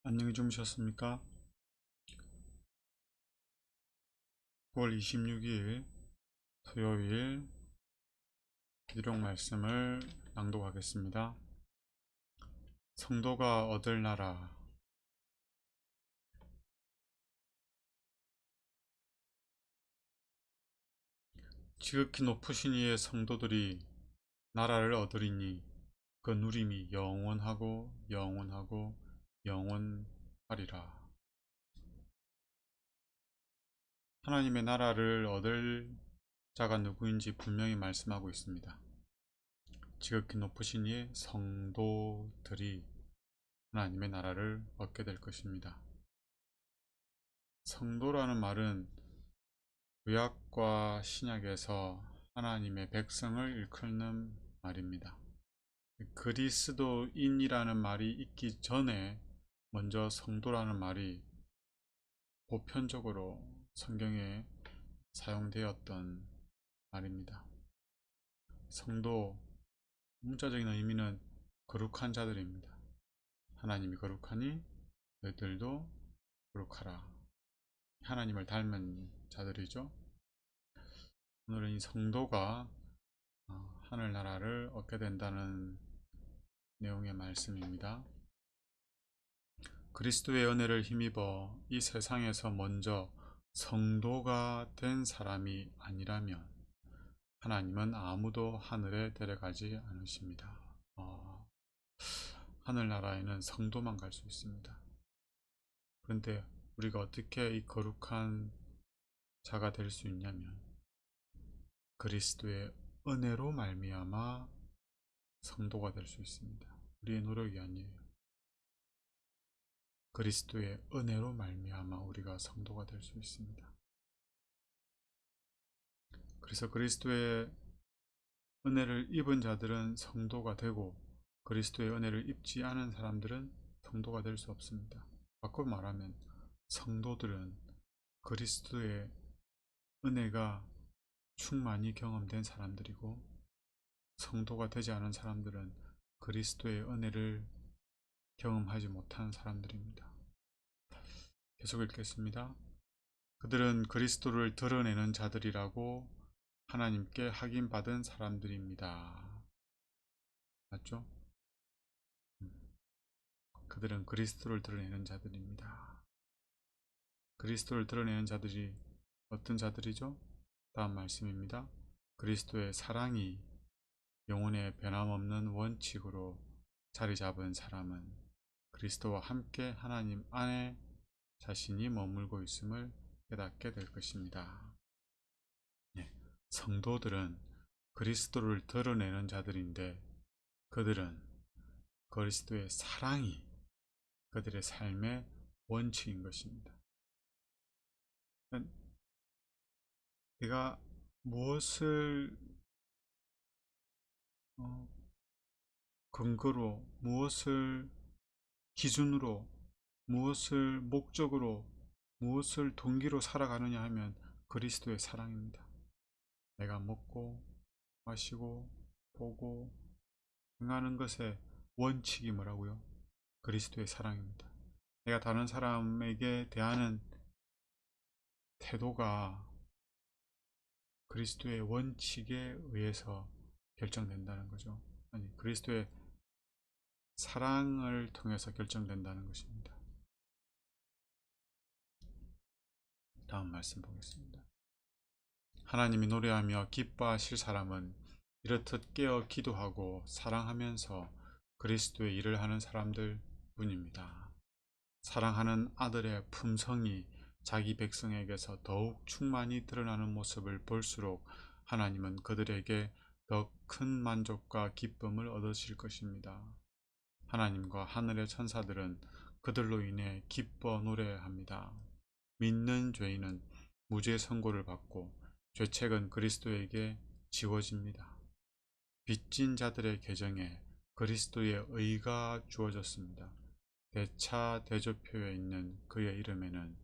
안녕히 주무셨습니까? 9월 26일 토요일 기록 말씀을 낭독하겠습니다. 성도가 얻을 나라. 지극히 높으신 이의 성도들이 나라를 얻으리니 그 누림이 영원하고 영원하고 영원하리라. 하나님의 나라를 얻을 자가 누구인지 분명히 말씀하고 있습니다. 지극히 높으신 이의 성도들이 하나님의 나라를 얻게 될 것입니다. 성도라는 말은 구약과 신약에서 하나님의 백성을 일컫는 말입니다. 그리스도인이라는 말이 있기 전에 먼저 성도라는 말이 보편적으로 성경에 사용되었던 말입니다. 성도, 문자적인 의미는 거룩한 자들입니다. 하나님이 거룩하니 너희들도 거룩하라. 하나님을 닮은 자들이죠. 오늘은 이 성도가 하늘나라를 얻게 된다는 내용의 말씀입니다. 그리스도의 은혜를 힘입어 이 세상에서 먼저 성도가 된 사람이 아니라면 하나님은 아무도 하늘에 데려가지 않으십니다. 하늘나라에는 성도만 갈 수 있습니다. 그런데 우리가 어떻게 이 거룩한 자가 될 수 있냐면 그리스도의 은혜로 말미암아 성도가 될 수 있습니다. 우리의 노력이 아니에요. 그리스도의 은혜로 말미암아 우리가 성도가 될 수 있습니다. 그래서 그리스도의 은혜를 입은 자들은 성도가 되고 그리스도의 은혜를 입지 않은 사람들은 성도가 될 수 없습니다. 바꿔 말하면 성도들은 그리스도의 은혜가 충만히 경험된 사람들이고 성도가 되지 않은 사람들은 그리스도의 은혜를 경험하지 못한 사람들입니다. 계속 읽겠습니다. 그들은 그리스도를 드러내는 자들이라고 하나님께 확인받은 사람들입니다. 맞죠? 그들은 그리스도를 드러내는 자들입니다. 그리스도를 드러내는 자들이 어떤 자들이죠? 다음 말씀입니다. 그리스도의 사랑이 영혼의 변함없는 원칙으로 자리 잡은 사람은 그리스도와 함께 하나님 안에 자신이 머물고 있음을 깨닫게 될 것입니다. 성도들은 그리스도를 드러내는 자들인데 그들은 그리스도의 사랑이 그들의 삶의 원칙인 것입니다. 내가 무엇을 근거로, 무엇을 기준으로, 무엇을 목적으로, 무엇을 동기로 살아가느냐 하면 그리스도의 사랑입니다. 내가 먹고 마시고 보고 행하는 것의 원칙이 뭐라고요? 그리스도의 사랑입니다. 내가 다른 사람에게 대하는 태도가 그리스도의 원칙에 의해서 결정된다는 거죠. 아니, 그리스도의 사랑을 통해서 결정된다는 것입니다. 다음 말씀 보겠습니다. 하나님이 노래하며 기뻐하실 사람은 이렇듯 깨어 기도하고 사랑하면서 그리스도의 일을 하는 사람들 뿐입니다. 사랑하는 아들의 품성이 자기 백성에게서 더욱 충만히 드러나는 모습을 볼수록 하나님은 그들에게 더 큰 만족과 기쁨을 얻으실 것입니다. 하나님과 하늘의 천사들은 그들로 인해 기뻐 노래합니다. 믿는 죄인은 무죄 선고를 받고 죄책은 그리스도에게 지워집니다. 빚진 자들의 계정에 그리스도의 의가 주어졌습니다. 대차 대조표에 있는 그의 이름에는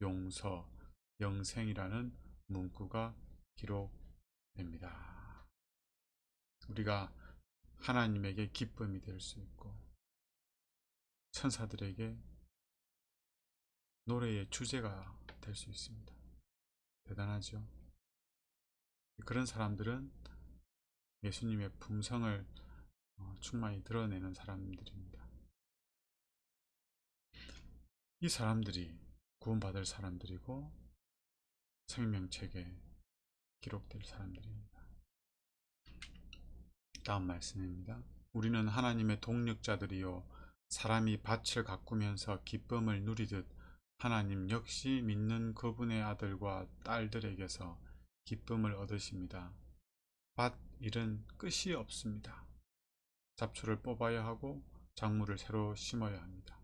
용서, 영생이라는 문구가 기록됩니다. 우리가 하나님에게 기쁨이 될 수 있고 천사들에게 노래의 주제가 될 수 있습니다. 대단하죠. 그런 사람들은 예수님의 품성을 충만히 드러내는 사람들입니다. 이 사람들이 구원받을 사람들이고 생명책에 기록될 사람들입니다. 다음 말씀입니다. 우리는 하나님의 동력자들이요 사람이 밭을 가꾸면서 기쁨을 누리듯 하나님 역시 믿는 그분의 아들과 딸들에게서 기쁨을 얻으십니다. 밭 일은 끝이 없습니다. 잡초를 뽑아야 하고 작물을 새로 심어야 합니다.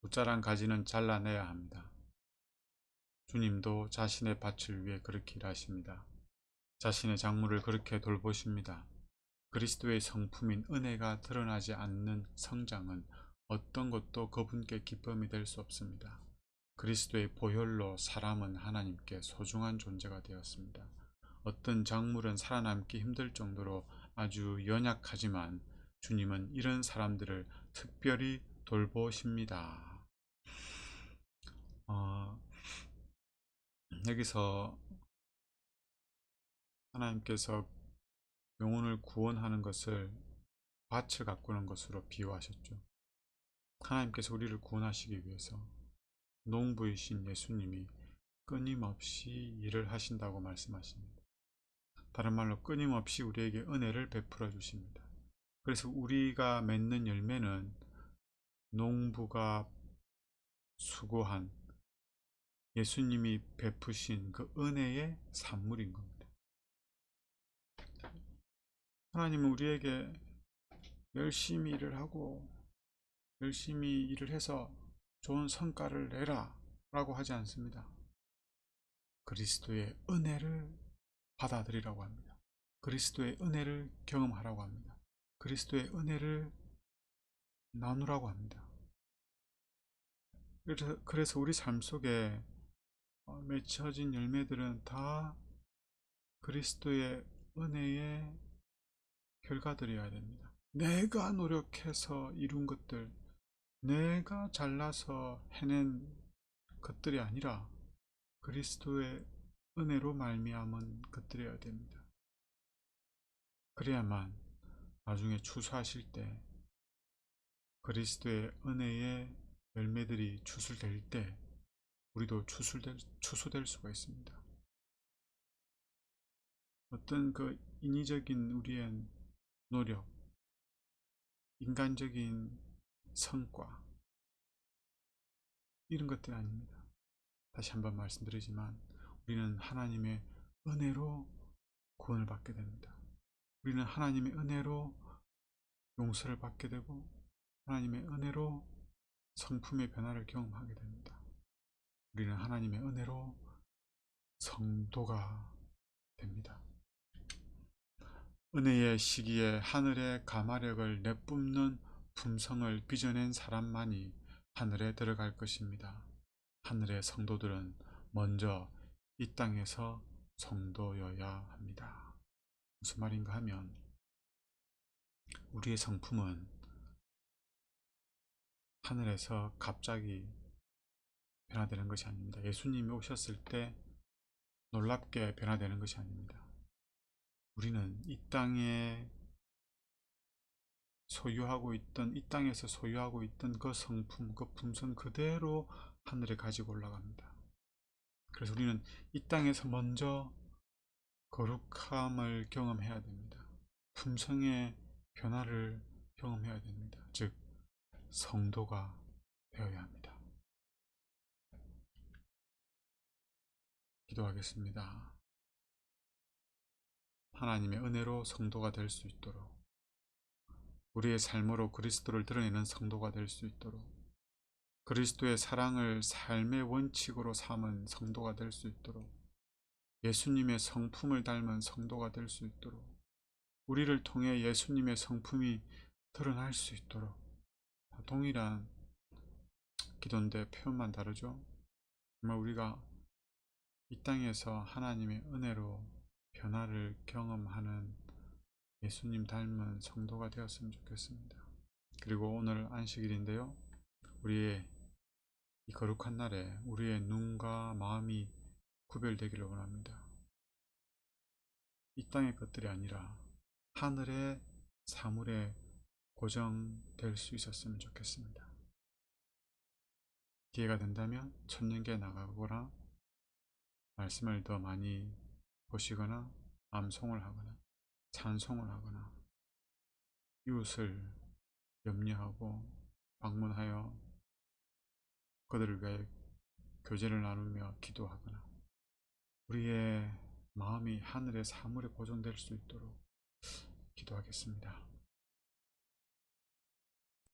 부자란 가지는 잘라내야 합니다. 주님도 자신의 밭을 위해 그렇게 일하십니다. 자신의 작물을 그렇게 돌보십니다. 그리스도의 성품인 은혜가 드러나지 않는 성장은 어떤 것도 그분께 기쁨이 될 수 없습니다. 그리스도의 보혈로 사람은 하나님께 소중한 존재가 되었습니다. 어떤 작물은 살아남기 힘들 정도로 아주 연약하지만 주님은 이런 사람들을 특별히 돌보십니다. 여기서 하나님께서 영혼을 구원하는 것을 밭을 가꾸는 것으로 비유하셨죠. 하나님께서 우리를 구원하시기 위해서 농부이신 예수님이 끊임없이 일을 하신다고 말씀하십니다. 다른 말로 끊임없이 우리에게 은혜를 베풀어 주십니다. 그래서 우리가 맺는 열매는 농부가 수고한 예수님이 베푸신 그 은혜의 산물인 겁니다. 하나님은 우리에게 열심히 일을 하고 열심히 일을 해서 좋은 성과를 내라 라고 하지 않습니다. 그리스도의 은혜를 받아들이라고 합니다. 그리스도의 은혜를 경험하라고 합니다. 그리스도의 은혜를 나누라고 합니다. 그래서 우리 삶 속에 맺혀진 열매들은 다 그리스도의 은혜의 결과들이어야 됩니다. 내가 노력해서 이룬 것들, 내가 잘나서 해낸 것들이 아니라 그리스도의 은혜로 말미암은 것들이어야 됩니다. 그래야만 나중에 추수하실 때 그리스도의 은혜의 열매들이 추수될 때 우리도 추수될 수가 있습니다. 어떤 그 인위적인 우리의 노력, 인간적인 성과 이런 것들이 아닙니다. 다시 한번 말씀드리지만 우리는 하나님의 은혜로 구원을 받게 됩니다. 우리는 하나님의 은혜로 용서를 받게 되고 하나님의 은혜로 성품의 변화를 경험하게 됩니다. 우리는 하나님의 은혜로 성도가 됩니다. 은혜의 시기에 하늘의 가마력을 내뿜는 품성을 빚어낸 사람만이 하늘에 들어갈 것입니다. 하늘의 성도들은 먼저 이 땅에서 성도여야 합니다. 무슨 말인가 하면 우리의 성품은 하늘에서 갑자기 변화되는 것이 아닙니다. 예수님이 오셨을 때 놀랍게 변화되는 것이 아닙니다. 우리는 이 땅에 이 땅에서 소유하고 있던 그 성품, 그 품성 그대로 하늘에 가지고 올라갑니다. 그래서 우리는 이 땅에서 먼저 거룩함을 경험해야 됩니다. 품성의 변화를 경험해야 됩니다. 즉, 성도가 되어야 합니다. 기도하겠습니다. 하나님의 은혜로 성도가 될 수 있도록, 우리의 삶으로 그리스도를 드러내는 성도가 될 수 있도록, 그리스도의 사랑을 삶의 원칙으로 삼은 성도가 될 수 있도록, 예수님의 성품을 닮은 성도가 될 수 있도록, 우리를 통해 예수님의 성품이 드러날 수 있도록, 동일한 기도인데 표현만 다르죠. 정말 우리가 이 땅에서 하나님의 은혜로 변화를 경험하는 예수님 닮은 성도가 되었으면 좋겠습니다. 그리고 오늘 안식일인데요. 우리의 이 거룩한 날에 우리의 눈과 마음이 구별되기를 원합니다. 이 땅의 것들이 아니라 하늘의 사물에 고정될 수 있었으면 좋겠습니다. 기회가 된다면 천년계에 나가거나 말씀을 더 많이 보시거나 암송을 하거나 찬송을 하거나 이웃을 염려하고 방문하여 그들을 위해 교제를 나누며 기도하거나 우리의 마음이 하늘의 사물에 고정될 수 있도록 기도하겠습니다.